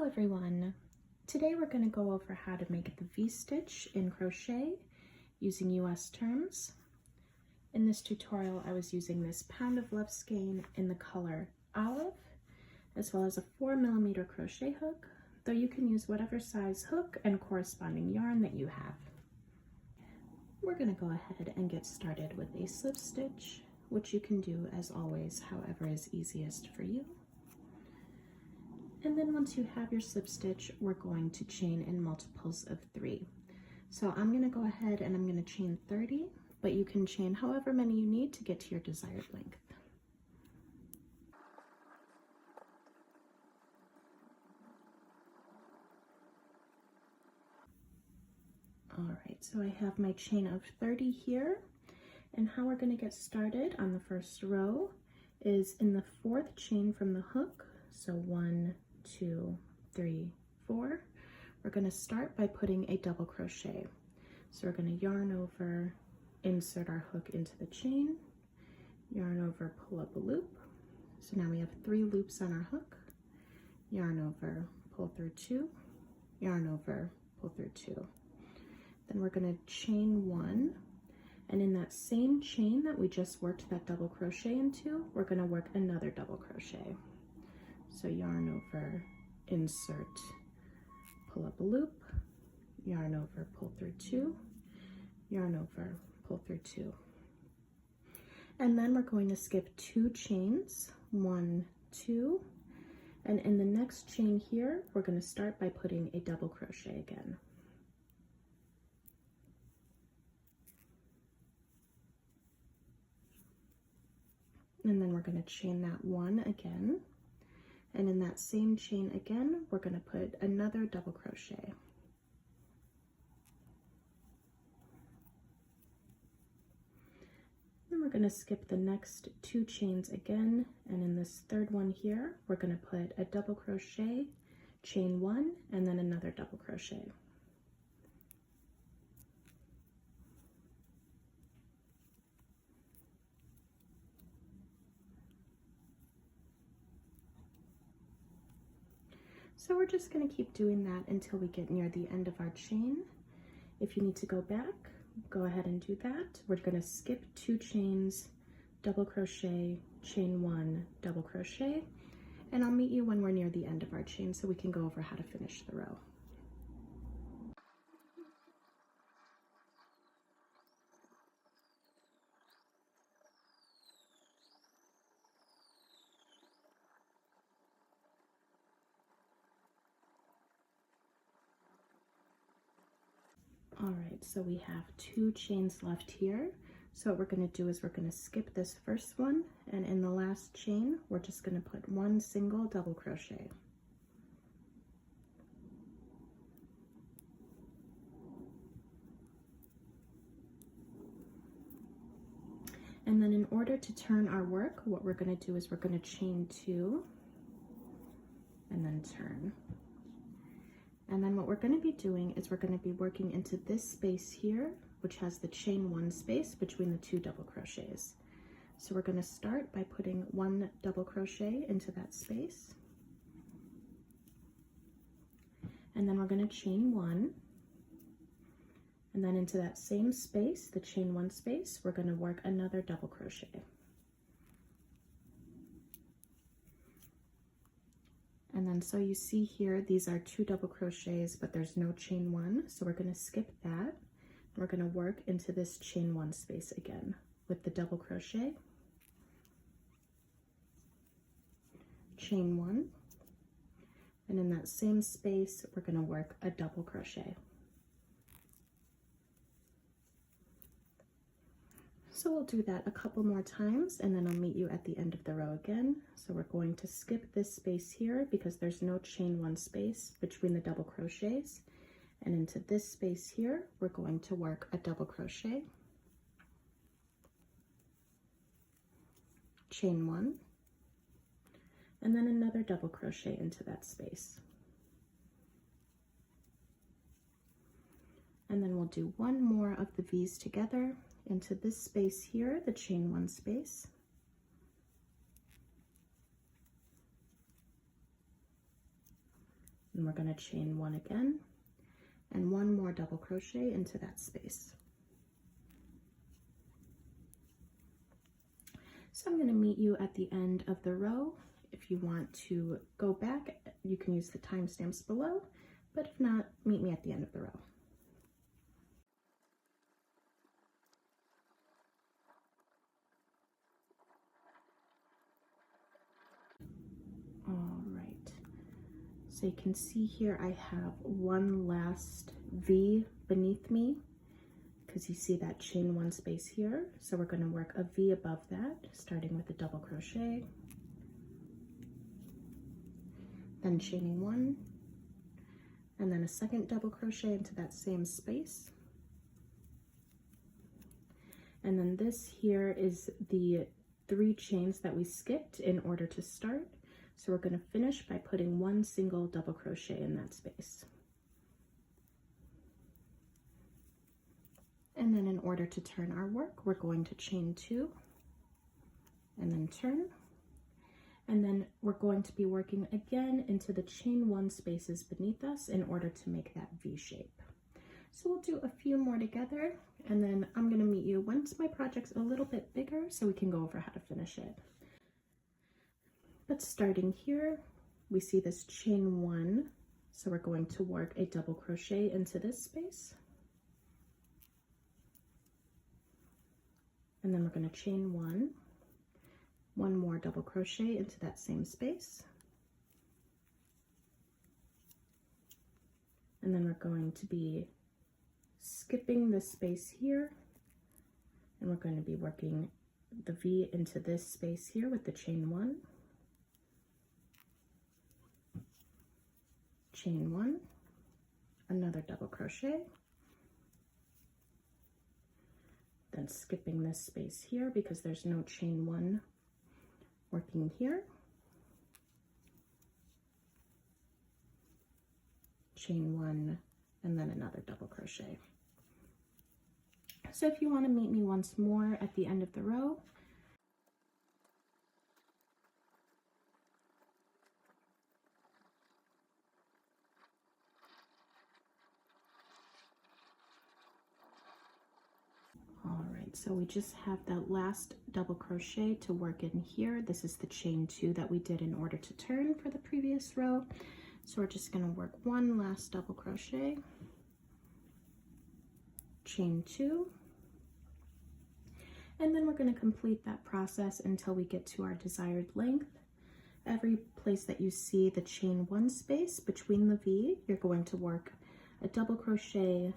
everyone. Today we're going to go over how to make the V-stitch in crochet using US terms. In this tutorial I was using this pound of love skein in the color olive, as well as a 4mm crochet hook, though you can use whatever size hook and corresponding yarn that you have. We're going to go ahead and get started with a slip stitch, which you can do as always however is easiest for you. And then once you have your slip stitch, we're going to chain in multiples of 3. So I'm going to go ahead and I'm going to chain 30, but you can chain however many you need to get to your desired length. Alright, so I have my chain of 30 here, and how we're going to get started on the first row is in the 4th chain from the hook. So 1, 2, 3, 4. We're going to start by putting a double crochet. So we're going to yarn over, insert our hook into the chain, yarn over, pull up a loop. So now we have 3 loops on our hook, yarn over, pull through 2, yarn over, pull through 2. Then we're going to chain 1, and in that same chain that we just worked that double crochet into, we're going to work another double crochet. So yarn over, insert, pull up a loop, yarn over, pull through 2, yarn over, pull through 2. And then we're going to skip 2 chains, 1, 2, and in the next chain here, we're going to start by putting a double crochet again. And then we're going to chain that 1 again. And in that same chain again, we're going to put another double crochet. Then we're going to skip the next 2 chains again, and in this 3rd one here, we're going to put a double crochet, chain 1, and then another double crochet. So we're just going to keep doing that until we get near the end of our chain. If you need to go back, go ahead and do that. We're going to skip 2 chains, double crochet, chain 1, double crochet, and I'll meet you when we're near the end of our chain so we can go over how to finish the row. All right, so we have 2 chains left here. So what we're going to do is we're going to skip this first one, and in the last chain, we're just going to put 1 single double crochet. And then in order to turn our work, what we're going to do is we're going to chain 2 and then turn. And then what we're going to be doing is we're going to be working into this space here, which has the chain 1 space between the 2 double crochets. So we're going to start by putting 1 double crochet into that space. And then we're going to chain 1. And then into that same space, the chain 1 space, we're going to work another double crochet. And then so you see here, these are 2 double crochets, but there's no chain 1. So we're going to skip that. We're going to work into this chain 1 space again with the double crochet, chain 1, and in that same space, we're going to work a double crochet. So we'll do that a couple more times, and then I'll meet you at the end of the row again. So we're going to skip this space here because there's no chain 1 space between the double crochets. And into this space here, we're going to work a double crochet, chain 1, and then another double crochet into that space. And then we'll do 1 more of the V's together into this space here, the chain 1 space, And we're going to chain one again and one more double crochet into that space. So I'm going to meet you at the end of the row. If you want to go back, you can use the timestamps below, but if not, meet me at the end of the row. All right, so you can see here I have one last V beneath me, because you see that chain one space here. So we're going to work a V above that, starting with a double crochet, then chaining one, and then a second double crochet into that same space. And then this here is the 3 chains that we skipped in order to start. So we're going to finish by putting one single double crochet in that space. And then in order to turn our work, we're going to chain 2 and then turn. And then we're going to be working again into the chain 1 spaces beneath us in order to make that V shape. So we'll do a few more together, and then I'm going to meet you once my project's a little bit bigger so we can go over how to finish it. But starting here, we see this chain 1, so we're going to work a double crochet into this space. And then we're going to chain 1, one more double crochet into that same space. And then we're going to be skipping this space here, and we're going to be working the V into this space here with the chain 1, chain 1, another double crochet, then skipping this space here because there's no chain 1 working here, chain 1, and then another double crochet. So if you want to meet me once more at the end of the row, all right, so we just have that last double crochet to work in here. This is the chain 2 that we did in order to turn for the previous row. So we're just going to work one last double crochet, chain 2, and then we're going to complete that process until we get to our desired length. Every place that you see the chain 1 space between the V, you're going to work a double crochet,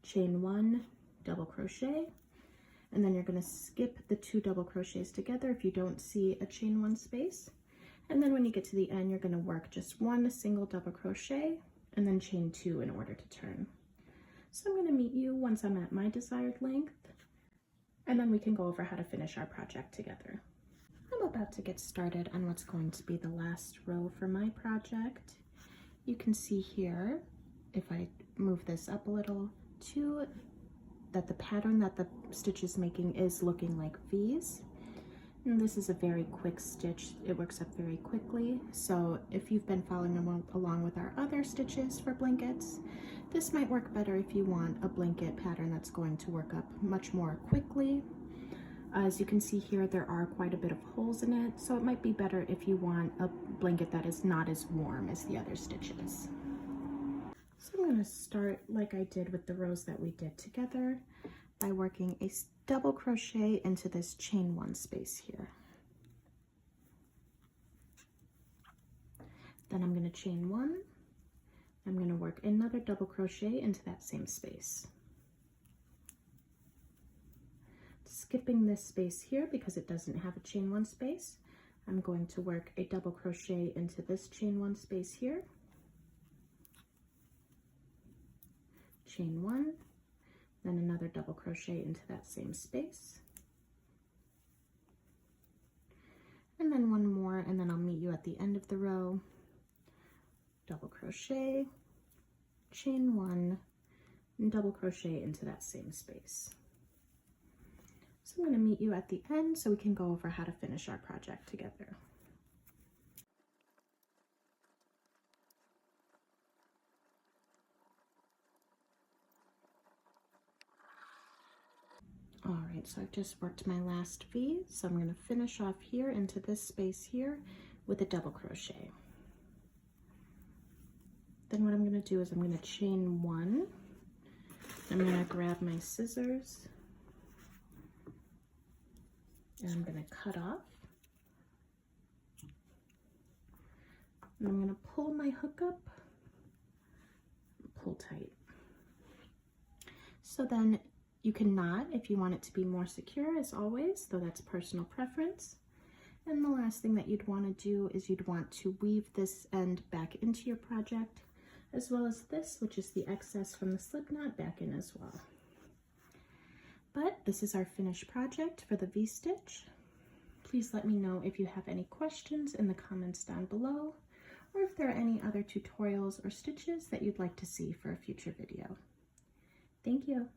chain 1, double crochet, and then you're going to skip the 2 double crochets together if you don't see a chain 1 space. And then when you get to the end, you're going to work just one single double crochet and then chain 2 in order to turn. So I'm going to meet you once I'm at my desired length, and then we can go over how to finish our project together. I'm about to get started on what's going to be the last row for my project. You can see here, if I move this up a little too, that the pattern that the stitch is making is looking like V's. And this is a very quick stitch. It works up very quickly. So if you've been following along with our other stitches for blankets, this might work better if you want a blanket pattern that's going to work up much more quickly. As you can see here, there are quite a bit of holes in it, so it might be better if you want a blanket that is not as warm as the other stitches. So I'm going to start like I did with the rows that we did together by working a double crochet into this chain 1 space here. Then I'm going to chain 1. I'm going to work another double crochet into that same space. Skipping this space here because it doesn't have a chain 1 space, I'm going to work a double crochet into this chain 1 space here, chain 1, then another double crochet into that same space, and then one more, and then I'll meet you at the end of the row, double crochet, chain 1, and double crochet into that same space. So I'm going to meet you at the end so we can go over how to finish our project together. so I've just worked my last V, so I'm going to finish off here into this space here with a double crochet. Then what I'm going to do is I'm going to chain 1. I'm going to grab my scissors and I'm going to cut off. And I'm going to pull my hook up, pull tight. So then you can knot if you want it to be more secure, as always, though that's personal preference. And the last thing that you'd want to do is you'd want to weave this end back into your project, as well as this, which is the excess from the slip knot, back in as well. But this is our finished project for the V-stitch. Please let me know if you have any questions in the comments down below, or if there are any other tutorials or stitches that you'd like to see for a future video. Thank you.